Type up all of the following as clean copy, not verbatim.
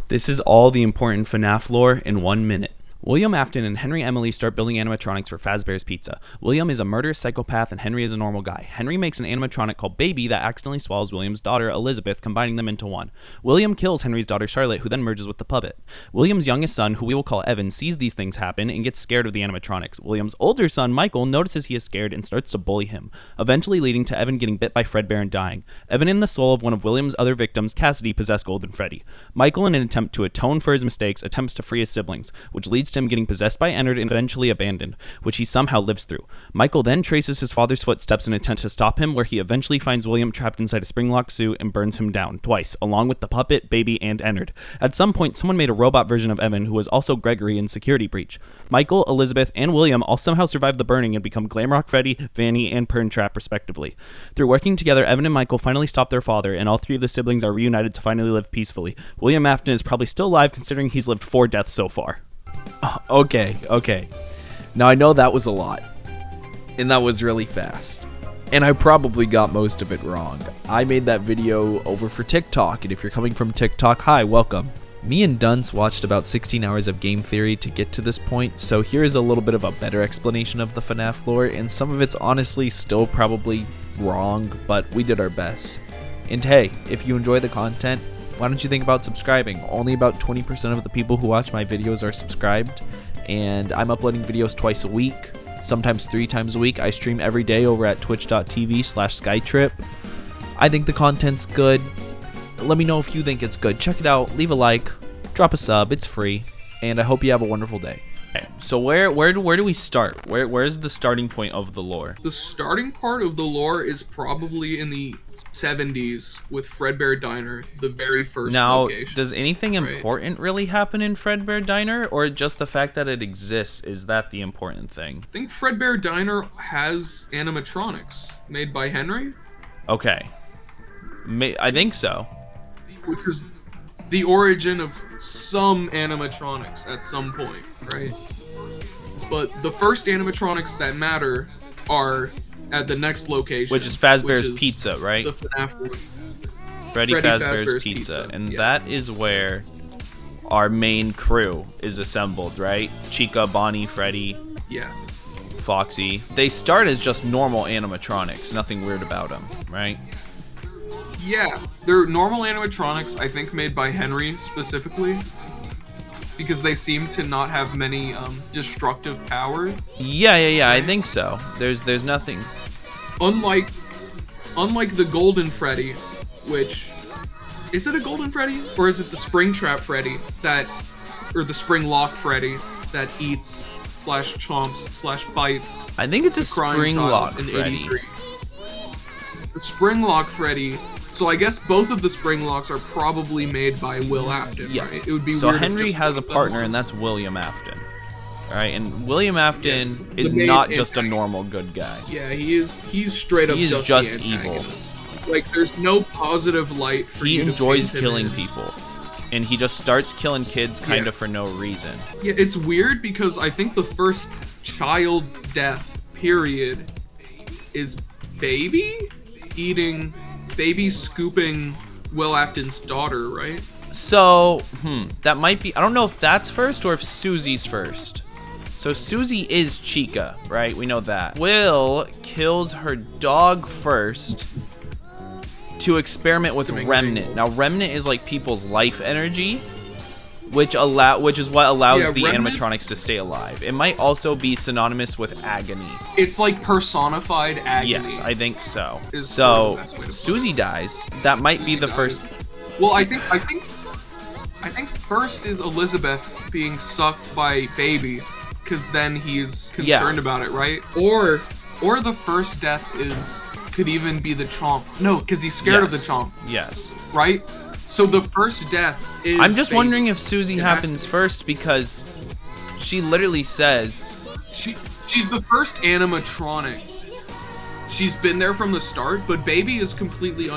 This is all the important Fnaf lore in 1 minute. William, Afton, and Henry Emily start building animatronics for Fazbear's Pizza. William is a murderous psychopath and Henry is a normal guy. Henry makes an animatronic called Baby that accidentally swallows William's daughter, Elizabeth, combining them into one. William kills Henry's daughter, Charlotte, who then merges with the puppet. William's youngest son, who we will call Evan, sees these things happen and gets scared of the animatronics. William's older son, Michael, notices he is scared and starts to bully him, eventually leading to Evan getting bit by Fredbear and dying. Evan and the soul of one of William's other victims, Cassidy, possess Golden Freddy. Michael, in an attempt to atone for his mistakes, attempts to free his siblings, which leads to him getting possessed by Ennard and eventually abandoned, which he somehow lives through. Michael then traces his father's footsteps in an attempt to stop him, where he eventually finds William trapped inside a spring-locked suit and burns him down twice, along with the puppet, Baby, and Ennard. At some point, someone made a robot version of Evan who was also Gregory in Security Breach. Michael, Elizabeth, and William all somehow survive the burning and become Glamrock Freddy, Vanny, and Perntrap, respectively. Through working together, Evan and Michael finally stop their father, and all three of the siblings are reunited to finally live peacefully. William Afton is probably still alive considering he's lived 4 deaths so far. Okay. Now, I know that was a lot, and that was really fast, and I probably got most of it wrong. I made that video over for TikTok, and if you're coming from TikTok, hi, welcome. Me and Dunce watched about 16 hours of game theory to get to this point, so here's a little bit of a better explanation of the Fnaf lore, and some of it's honestly still probably wrong, but we did our best. And hey, if you enjoy the content, why don't you think about subscribing? Only about 20% of the people who watch my videos are subscribed, and I'm uploading videos twice a week, sometimes 3 times a week. I stream every day over at twitch.tv/skytrip. I think the content's good. Let me know if you think it's good. Check it out, leave a like, drop a sub, it's free, and I hope you have a wonderful day. Okay, so where do we start? Where's the starting point of the lore? The starting part of the lore is probably in the 70s with Fredbear Diner, the very first location. Does anything important really happen in Fredbear Diner, or just the fact that it exists, is that the important thing? I think Fredbear Diner has animatronics made by Henry. Okay. I think so. Which is the origin of some animatronics at some point, right? But the first animatronics that matter are at the next location, which is Fazbear's Pizza, right? The Fnaf Freddy Fazbear's Pizza. And yeah. That is where our main crew is assembled, right? Chica, Bonnie, Freddy, yeah, Foxy. They start as just normal animatronics, nothing weird about them, right? Yeah, they're normal animatronics, I think made by Henry specifically, because they seem to not have many destructive powers. Yeah, I think so. There's nothing. Unlike the Golden Freddy, which is it a Golden Freddy or is it the Springtrap Freddy or the Spring Lock Freddy that eats / chomps / bites? I think it's a Spring Lock Freddy. 83. The Spring Lock Freddy. So I guess both of the spring locks are probably made by Will Afton, yes. Right? It would be so weird Henry if has a partner, and that's William Afton. All right, and William Afton is not just a normal good guy. Yeah, he's straight up just evil. Like, there's no positive light for he you to enjoys paint killing him in. people, and he just starts killing kids kind of for no reason. Yeah, it's weird because I think the first child death period is Baby scooping Will Afton's daughter, right? So, that might be... I don't know if that's first or if Susie's first. So Susie is Chica, right? We know that. Will kills her dog first to experiment with Remnant. Now, Remnant is like people's life energy, which is what allows the animatronics to stay alive. It might also be synonymous with agony. It's like personified agony. Yes, I think so. So Susie dies. That might be the first. Well, I think first is Elizabeth being sucked by Baby, because then he's concerned about it, right? Or the first death could even be the Chomp. No, because he's scared of the Chomp. Yes. Right? So the first death is I'm just Baby. wondering if Susie happens first, because she literally says she's the first animatronic. She's been there from the start, but Baby is completely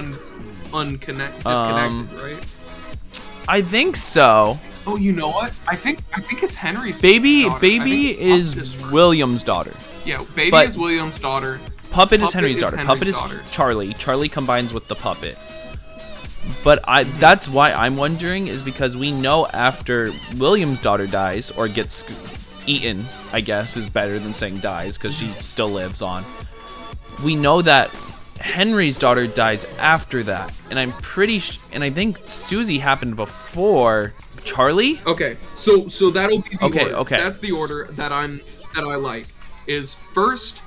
disconnected, right? I think so. Oh, you know what? I think it's Henry's Baby daughter. is William's daughter. Yeah, Baby is William's daughter. Puppet is Henry's daughter. Puppet is Charlie. Charlie combines with the puppet. But that's why I'm wondering, is because we know after William's daughter dies or gets eaten, I guess is better than saying dies because she still lives on. We know that Henry's daughter dies after that, and I'm pretty and I think Susie happened before Charlie. Okay, so that'll be the order. Okay. That's the order that I like. Is first,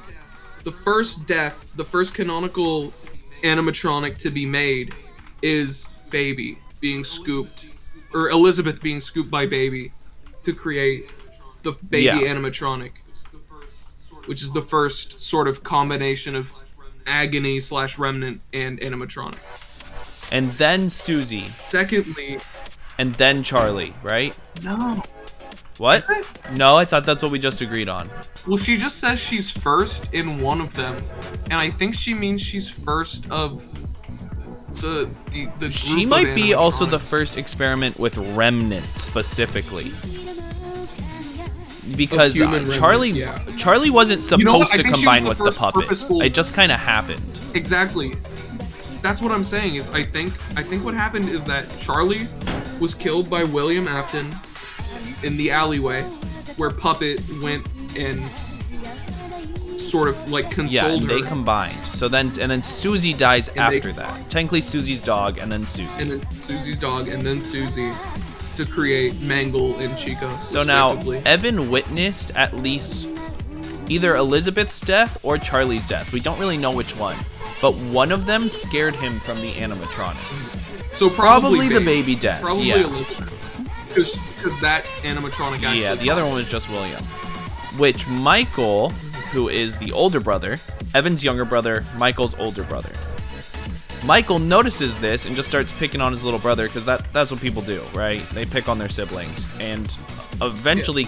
the first death, the first canonical animatronic to be made is Baby being scooped, or Elizabeth being scooped by Baby to create the baby animatronic, which is the first sort of combination of agony / remnant and animatronic. And then Susie. Secondly, and then Charlie, right? No. What? No, I thought that's what we just agreed on. Well, she just says she's first in one of them, and I think she means she's first of the group. She might be also the first experiment with remnant specifically. Because Charlie wasn't supposed to combine with the puppet. It just kind of happened. Exactly. That's what I'm saying. Is I think what happened is that Charlie was killed by William Afton in the alleyway, where Puppet went and sort of like consoled her. They combined. So then Susie dies after that. Technically Susie's dog and then Susie. And then Susie's dog and then Susie to create Mangle and Chica. So now Evan witnessed at least either Elizabeth's death or Charlie's death. We don't really know which one, but one of them scared him from the animatronics. So probably the baby death. Probably Elizabeth. Because that animatronic actually the other one was just William. Which Michael, who is the older brother, Evan's younger brother, Michael's older brother. Michael notices this and just starts picking on his little brother because that's what people do, right? They pick on their siblings. And eventually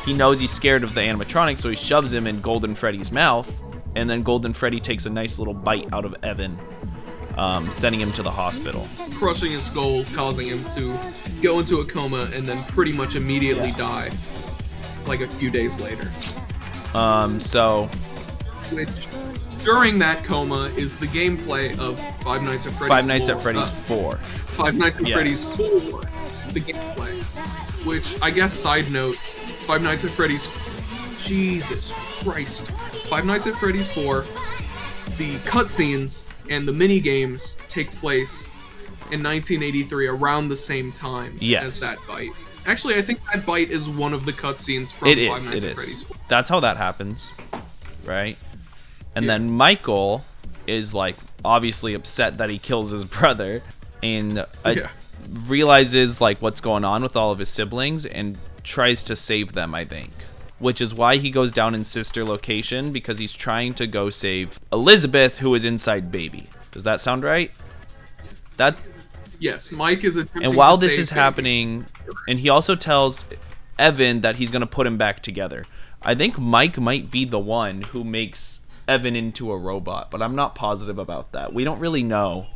he knows he's scared of the animatronic, so he shoves him in Golden Freddy's mouth. And then Golden Freddy takes a nice little bite out of Evan, sending him to the hospital. Crushing his skull, causing him to go into a coma and then pretty much immediately die, like a few days later. Which, during that coma, is the gameplay of Five Nights at Freddy's 4. Five Nights at Freddy's 4. Five Nights at Freddy's 4, the gameplay. Which, I guess, side note, Five Nights at Freddy's... Jesus Christ. Five Nights at Freddy's 4, the cutscenes and the mini-games take place in 1983, around the same time as that bite. Actually, I think that bite is one of the cutscenes from Five Nights at Freddy's 4. That's how that happens, right? And then Michael is, like, obviously upset that he kills his brother and realizes, like, what's going on with all of his siblings and tries to save them, I think. Which is why he goes down in sister location, because he's trying to go save Elizabeth, who is inside Baby. Does that sound right? Yes, Mike is attempting to save And while this is Baby. happening, and he also tells Evan that he's going to put him back together. I think Mike might be the one who makes Evan into a robot, but I'm not positive about that. We don't really know.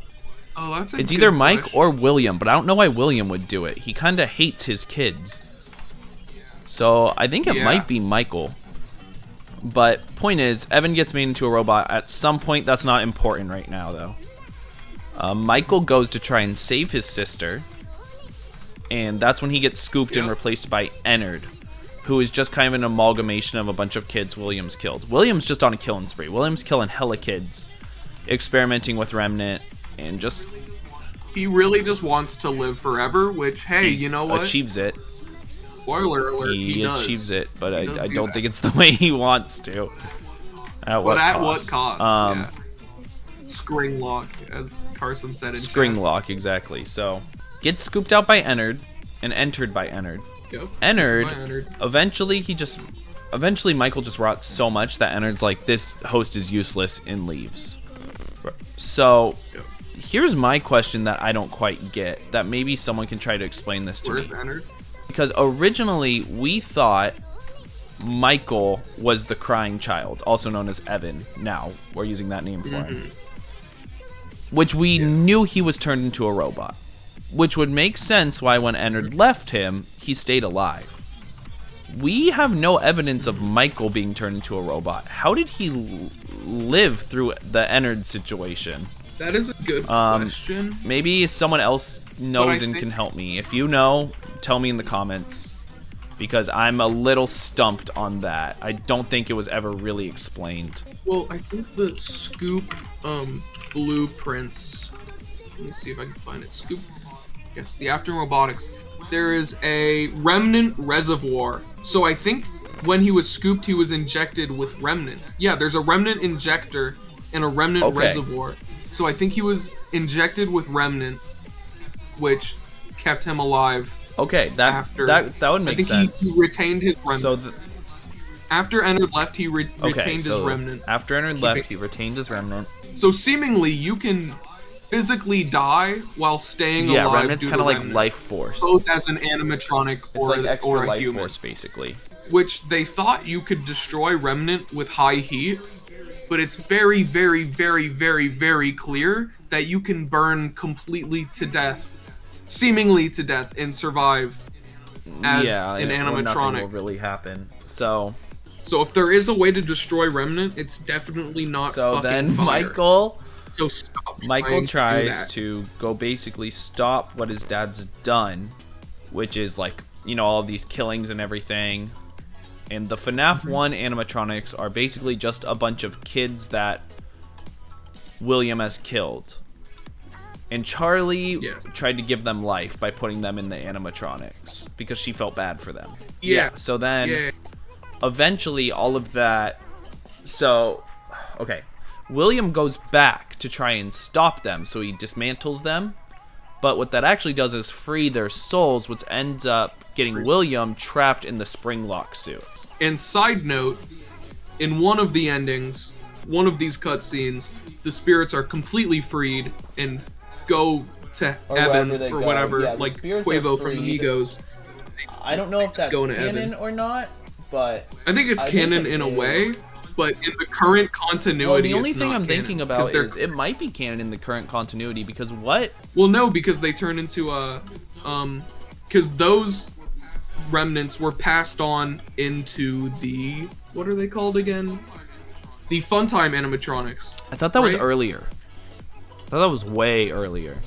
Oh, that's It's either Mike or William, but I don't know why William would do it. He kind of hates his kids. So I think it might be Michael. But point is, Evan gets made into a robot at some point. That's not important right now, though. Michael goes to try and save his sister. And that's when he gets scooped and replaced by Ennard, who is just kind of an amalgamation of a bunch of kids William's killed. William's just on a killing spree. William's killing hella kids, experimenting with Remnant, and just... He really just wants to live forever, which, hey, you know what? Achieves it. Spoiler alert, he achieves it, but I don't think it's the way he wants to. At what cost? Screen lock, as Carson said in Screen chat. lock, exactly. So, gets scooped out by Ennard and entered by Ennard. Yep. Ennard, eventually Michael just rots so much that Ennard's like, this host is useless, and leaves. So, here's my question that I don't quite get, that maybe someone can try to explain this to me. Where's Ennard? Because originally we thought Michael was the crying child, also known as Evan. Now we're using that name for him. Which we knew he was turned into a robot. Which would make sense why when Ennard left him, he stayed alive. We have no evidence of Michael being turned into a robot. How did he live through the Ennard situation? That is a good question. Maybe someone else knows and think- can help me. If you know, tell me in the comments, because I'm a little stumped on that. I don't think it was ever really explained. Well, I think the Scoop blueprints. Let me see if I can find it. Scoop. Yes, the Afton Robotics. There is a remnant reservoir. So I think when he was scooped, he was injected with remnant. Yeah, there's a remnant injector and a remnant reservoir. So I think he was injected with remnant, which kept him alive. Okay, that would make sense. I think he retained his remnant. So after Ennard left, he retained his remnant. After Ennard left, he retained his remnant. So seemingly, you can physically die while staying alive. Yeah, remnant's kind of like life force. Both as an animatronic or, it's like extra or a life human. force, basically. Which they thought you could destroy remnant with high heat, but it's very, very, very, very, very clear that you can burn completely to death, seemingly to death, and survive as an animatronic. Nothing will really happen. So if there is a way to destroy remnant, it's definitely not. So then fire. Michael tries to go basically stop what his dad's done, which is like, you know, all of these killings and everything. And the FNAF 1 animatronics are basically just a bunch of kids that William has killed. And Charlie tried to give them life by putting them in the animatronics because she felt bad for them. Yeah. So then eventually all of that. So, okay. William goes back to try and stop them. So he dismantles them. But what that actually does is free their souls, which ends up getting William trapped in the spring lock suit. And side note, in one of the endings, one of these cutscenes, the spirits are completely freed and go to heaven or whatever, like Quavo from Amigos. I don't know if that's canon or not, but I think it's canon in a way, but in the current continuity, well, the only thing I'm canon, thinking about is it might be canon in the current continuity because what? Well, no, because they turn into because those remnants were passed on into the, what are they called again? The Funtime animatronics. I thought that was earlier. I thought that was way earlier.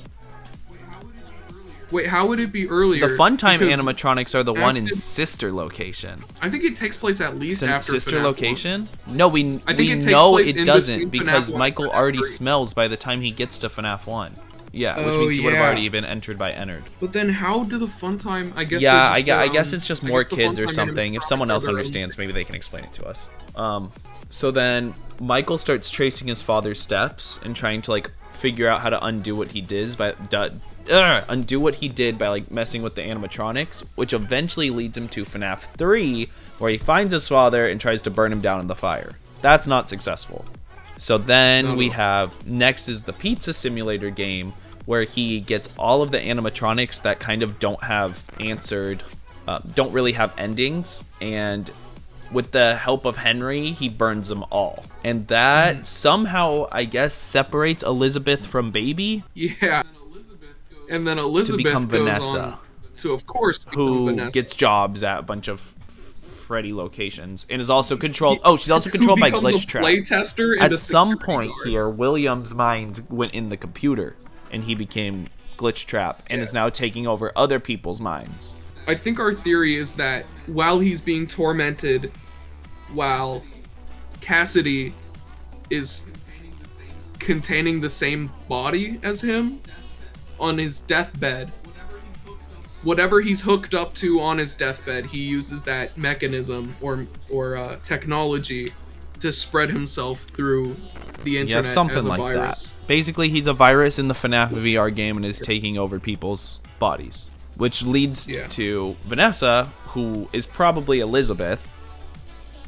Wait, how would it be earlier? The Funtime animatronics are the one in Sister Location. I think it takes place at least after Sister FNAF Location? 1. No, we know it doesn't because FNAF Michael already smells by the time he gets to FNAF 1. Yeah, which means he would have already been entered by Ennard. But then how do the Funtime, I guess I guess it's just more kids or something. If someone else understands, maybe they can explain it to us. So then Michael starts tracing his father's steps and trying to like figure out how to undo what he did by like messing with the animatronics, which eventually leads him to FNAF 3, where he finds his father and tries to burn him down in the fire. That's not successful. So then we have, next is the Pizza Simulator game, where he gets all of the animatronics that kind of don't have answered, don't really have endings, and with the help of Henry, he burns them all. And that somehow, I guess, separates Elizabeth from Baby. Yeah. And then Elizabeth to become goes Vanessa, on to, of course, become who Vanessa. gets jobs at a bunch of Freddy locations and is also controlled. Oh, she's also controlled by Glitch Trap. At some point here, William's mind went in the computer, and he became Glitch Trap, and is now taking over other people's minds. I think our theory is that while he's being tormented, while Cassidy is containing the same body as him on his deathbed, whatever he's hooked up to on his deathbed, he uses that mechanism or technology to spread himself through the internet something as a like virus. that. Basically, he's a virus in the FNAF VR game and is taking over people's bodies, which leads to Vanessa, who is probably Elizabeth,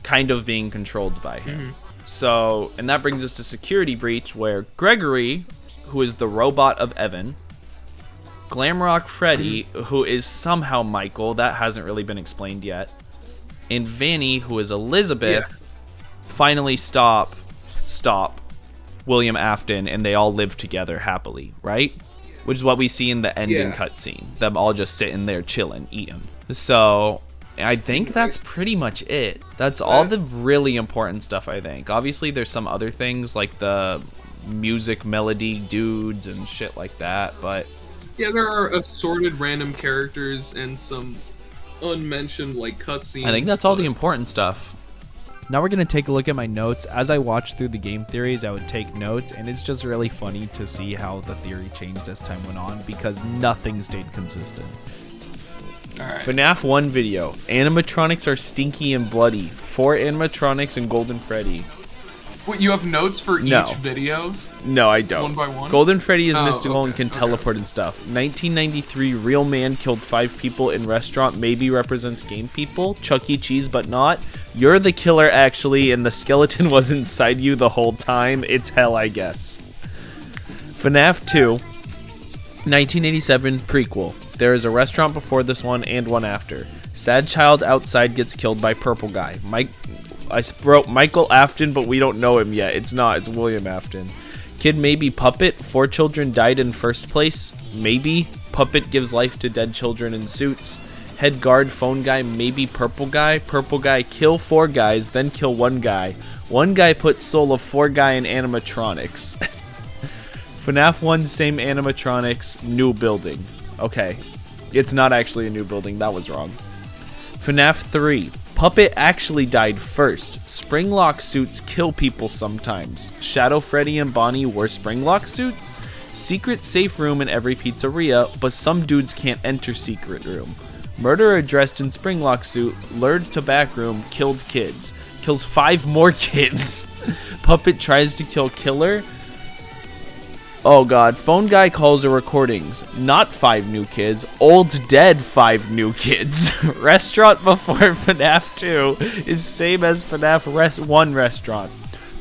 kind of being controlled by him. So, and that brings us to Security Breach, where Gregory, who is the robot of Evan, Glamrock Freddy, who is somehow Michael, that hasn't really been explained yet, and Vanny, who is Elizabeth, finally stop William Afton, and they all live together happily, right? Which is what we see in the ending cutscene. Them all just sitting there chilling, eating. So I think that's pretty much it. That's all the really important stuff, I think. Obviously, there's some other things like the music melody dudes and shit like that, but Yeah, there are assorted random characters and some unmentioned like cutscenes. I think that's all the but- important stuff. now we're going to take a look at my notes. As I watched through the game theories, I would take notes, and it's just really funny to see how the theory changed as time went on because nothing stayed consistent. Alright. FNAF 1 video. Animatronics are stinky and bloody. 4 animatronics and Golden Freddy. Wait, you have notes for No. each videos? No, I don't. One by one? Golden Freddy is Oh, mystical and okay, can okay. teleport and stuff. 1993, real man killed 5 people in restaurant. Maybe represents game people. Chuck E. Cheese, but not. You're the killer, actually, and the skeleton was inside you the whole time. It's hell, I guess. FNAF 2, 1987, prequel. There is a restaurant before this one and one after. Sad child outside gets killed by purple guy. I wrote Michael Afton, but we don't know him yet. It's not. It's William Afton. Kid maybe puppet. 4 children died in first place. Maybe. Puppet gives life to dead children in suits. Head guard, phone guy, maybe purple guy. Purple guy, kill 4 guys, then kill 1 guy. 1 guy puts soul of 4 guy in animatronics. FNAF 1, same animatronics, new building. Okay. It's not actually a new building. That was wrong. FNAF 3. Puppet actually died first. Springlock suits kill people sometimes. Shadow Freddy and Bonnie wore springlock suits. Secret safe room in every pizzeria, but some dudes can't enter secret room. Murderer dressed in springlock suit, lured to back room, killed kids. Kills 5 more kids. Puppet tries to kill killer. Oh god, phone guy calls her recordings. Not 5 new kids, old dead 5 new kids. Restaurant before FNAF 2 is same as FNAF 1 restaurant.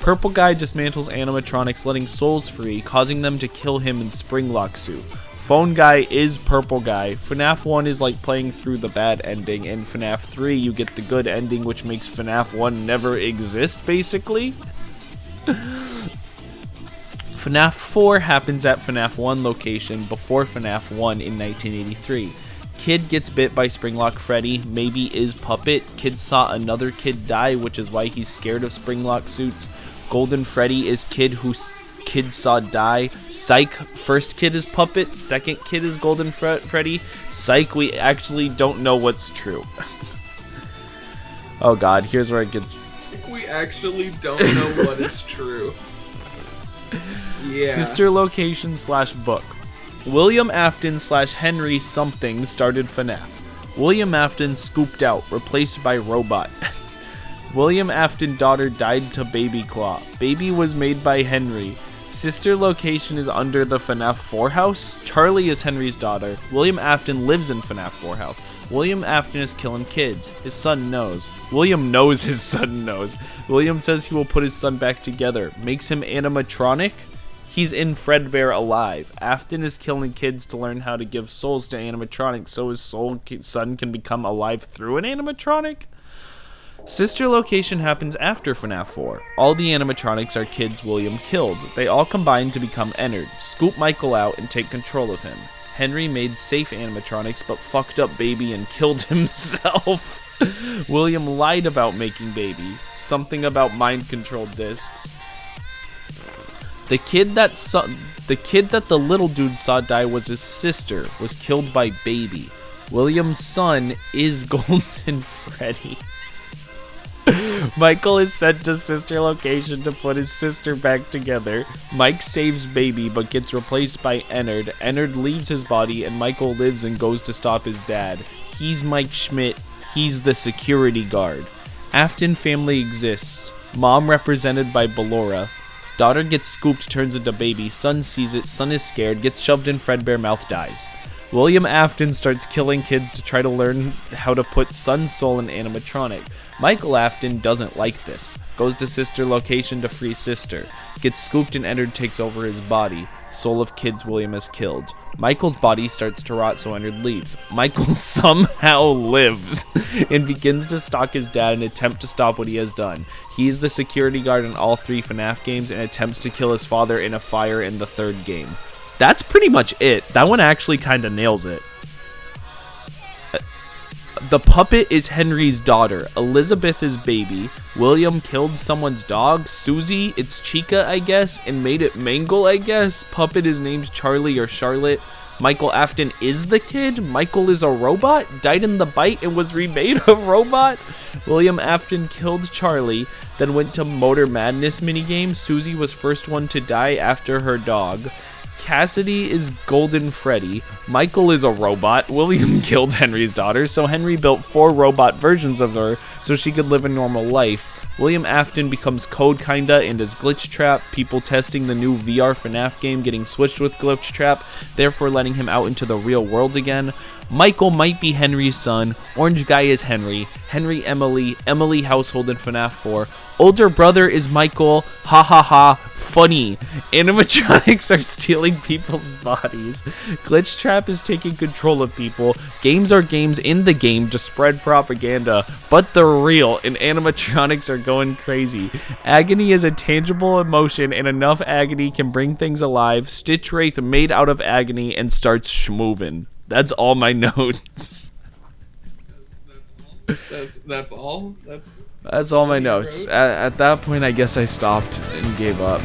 Purple guy dismantles animatronics, letting souls free, causing them to kill him in springlock suit. Phone guy is purple guy. FNAF 1 is like playing through the bad ending, and FNAF 3 you get the good ending, which makes FNAF 1 never exist, basically. FNAF 4 happens at FNAF 1 location before FNAF 1 in 1983. Kid gets bit by Springlock Freddy, maybe is puppet. Kid saw another kid die, which is why he's scared of Springlock suits. Golden Freddy is kid who kid saw die. Psych, first kid is puppet, second kid is Golden Freddy. Psych, we actually don't know what's true. Oh god, here's where it gets... We actually don't know what is true. Yeah. Sister location / book. William Afton / Henry something started FNAF. William Afton scooped out, replaced by robot. William Afton daughter died to Baby Claw. Baby was made by Henry. Sister location is under the FNAF 4 house. Charlie is Henry's daughter. William Afton lives in FNAF 4 house. William Afton is killing kids. His son knows. William knows his son knows. William says he will put his son back together. Makes him animatronic. He's in Fredbear alive. Afton is killing kids to learn how to give souls to animatronics so his son can become alive through an animatronic. Sister location happens after FNAF 4. All the animatronics are kids William killed. They all combine to become Ennard, scoop Michael out, and take control of him. Henry made safe animatronics but fucked up Baby and killed himself. William lied about making Baby. Something about mind-controlled discs. The kid that the little dude saw die was his sister, was killed by Baby. William's son is Golden Freddy. Michael is sent to sister location to put his sister back together. Mike saves Baby but gets replaced by Ennard. Ennard leaves his body and Michael lives and goes to stop his dad. He's Mike Schmidt. He's the security guard. Afton family exists. Mom represented by Ballora. Daughter gets scooped, turns into Baby. Son sees it. Son is scared. Gets shoved in Fredbear. Mouth dies. William Afton starts killing kids to try to learn how to put son's soul in animatronic. Michael Afton doesn't like this. Goes to sister location to free sister. Gets scooped and Ennard takes over his body. Soul of kids William has killed. Michael's body starts to rot, so Ennard leaves. Michael somehow lives and begins to stalk his dad and attempt to stop what he has done. He is the security guard in all 3 FNAF games and attempts to kill his father in a fire in the 3rd game. That's pretty much it. That one actually kind of nails it. The puppet is Henry's daughter. Elizabeth is baby. William killed someone's dog. Susie, it's Chica, I guess, and made it Mangle, I guess. Puppet is named Charlie or Charlotte. Michael Afton is the kid. Michael is a robot, died in the bite and was remade a robot. William Afton killed Charlie, then went to Motor Madness minigame. Susie was first one to die after her dog. Cassidy is Golden Freddy. Michael is a robot. William killed Henry's daughter, so Henry built 4 robot versions of her so she could live a normal life. William Afton becomes Code Kinda and is Glitch Trap, people testing the new VR Fnaf game getting switched with Glitch Trap, therefore letting him out into the real world again. Michael might be Henry's son. Orange Guy is Henry. Henry Emily household in Fnaf 4. Older brother is Michael. Ha ha ha. Funny. Animatronics are stealing people's bodies. Glitch Trap is taking control of people. Games are games in the game to spread propaganda, but they're real and animatronics are going crazy. Agony is a tangible emotion and enough agony can bring things alive. Stitch Wraith made out of agony and starts schmovin'. That's all my notes. That's all. That's all my notes. At that point, I guess I stopped and gave up.